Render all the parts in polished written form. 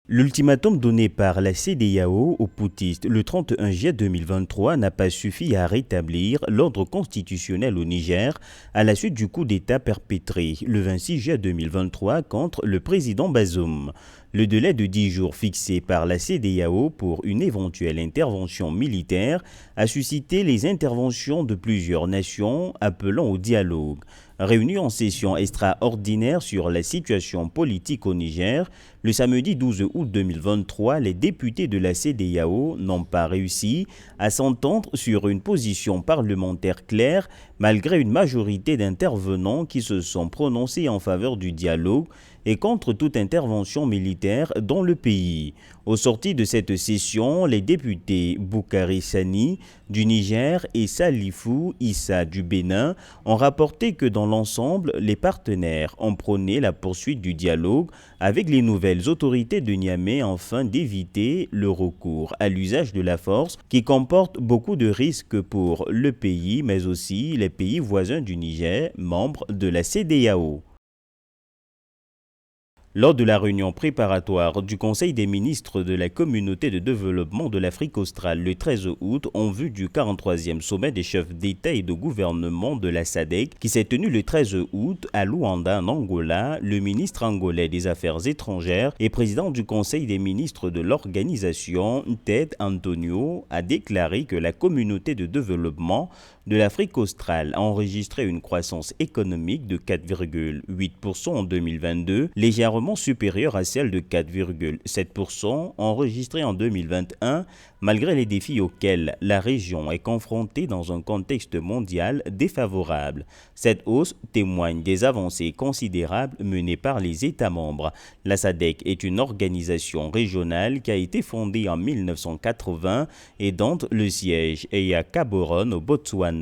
L'ultimatum donné par la CEDEAO aux poutistes le 31 juillet 2023 n'a pas suffi à rétablir l'ordre constitutionnel au Niger à la suite du coup d'État perpétré le 26 juillet 2023 contre le président Bazoum. Le délai de 10 jours fixé par la CEDEAO pour une éventuelle intervention militaire a suscité les interventions de plusieurs nations appelant au dialogue. Réunis en session extraordinaire sur la situation politique au Niger, le samedi 12 août 2023, les députés de la CEDEAO n'ont pas réussi à s'entendre sur une position parlementaire claire malgré une majorité d'intervenants qui se sont prononcés en faveur du dialogue et contre toute intervention militaire dans le pays. Au sorti de cette session, les députés Boukari Sani du Niger et Salifou Issa du Bénin ont rapporté que dans l'ensemble, les partenaires ont prôné la poursuite du dialogue avec les nouvelles autorités de Niamey afin d'éviter le recours à l'usage de la force qui comporte beaucoup de risques pour le pays mais aussi les pays voisins du Niger, membres de la CEDEAO. Lors de la réunion préparatoire du Conseil des ministres de la Communauté de développement de l'Afrique australe le 13 août en vue du 43e sommet des chefs d'État et de gouvernement de la SADC qui s'est tenu le 13 août à Luanda en Angola, le ministre angolais des Affaires étrangères et président du Conseil des ministres de l'organisation, Ted Antonio, a déclaré que la Communauté de développement de l'Afrique australe a enregistré une croissance économique de 4,8% en 2022, légèrement supérieure à celle de 4,7% enregistrée en 2021, malgré les défis auxquels la région est confrontée dans un contexte mondial défavorable. Cette hausse témoigne des avancées considérables menées par les États membres. La SADC est une organisation régionale qui a été fondée en 1980 et dont le siège est à Gaborone au Botswana.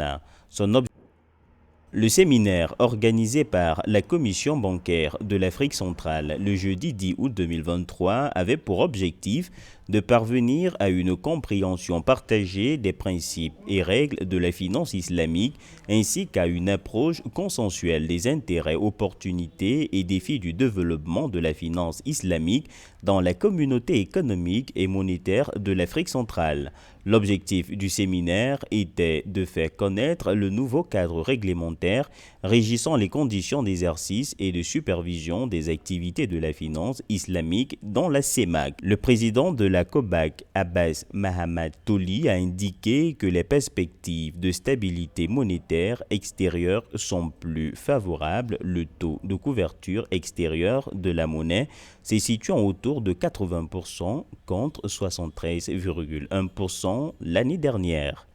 Le séminaire organisé par la Commission bancaire de l'Afrique centrale le jeudi 10 août 2023 avait pour objectif de parvenir à une compréhension partagée des principes et règles de la finance islamique ainsi qu'à une approche consensuelle des intérêts, opportunités et défis du développement de la finance islamique dans la communauté économique et monétaire de l'Afrique centrale. L'objectif du séminaire était de faire connaître le nouveau cadre réglementaire régissant les conditions d'exercice et de supervision des activités de la finance islamique dans la CEMAC. Le président de la COBAC, Abbas Mahamad Toli, a indiqué que les perspectives de stabilité monétaire extérieure sont plus favorables. Le taux de couverture extérieure de la monnaie se situant autour de 80% contre 73,1% l'année dernière.